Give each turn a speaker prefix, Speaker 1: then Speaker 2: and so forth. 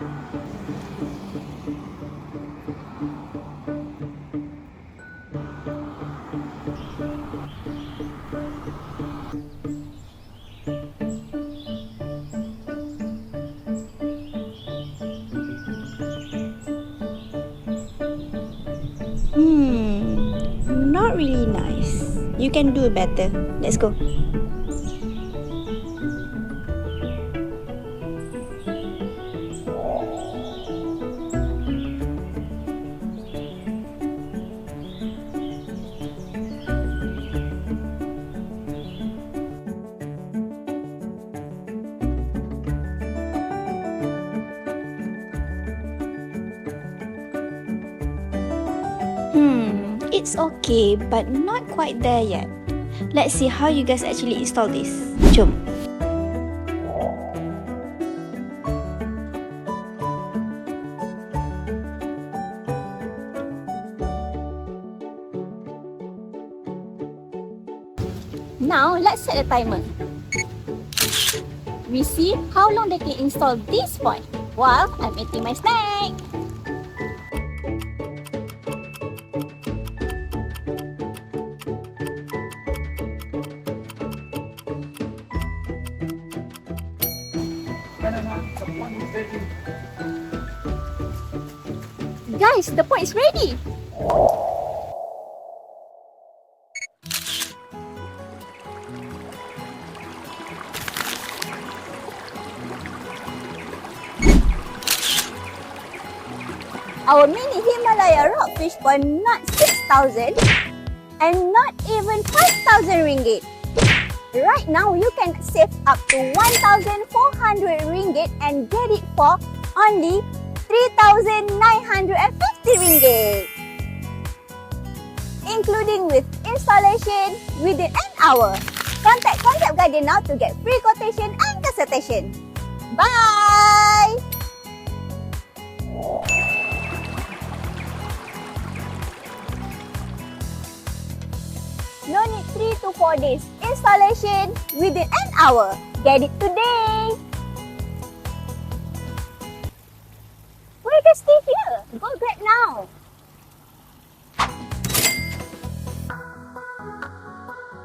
Speaker 1: Not really nice. You can do better. Let's go. It's okay, but not quite there yet. Let's see how you guys actually install this. Jom.
Speaker 2: Now, let's set a timer. We see how long they can install this point while I'm eating my snack. Guys, the point is ready. Our mini Himalaya Rock Fish Pond not 6,000 and not even 5,000 ringgit. Right now, you can save up to 1,400 ringgit and get it for only 3,950 ringgit, including with installation within an hour. Contact Konzept Guardian now to get free quotation and consultation. Bye! No need 3 to 4 days. Installation within an hour. Get it today! Why you guys stay here? Go grab now!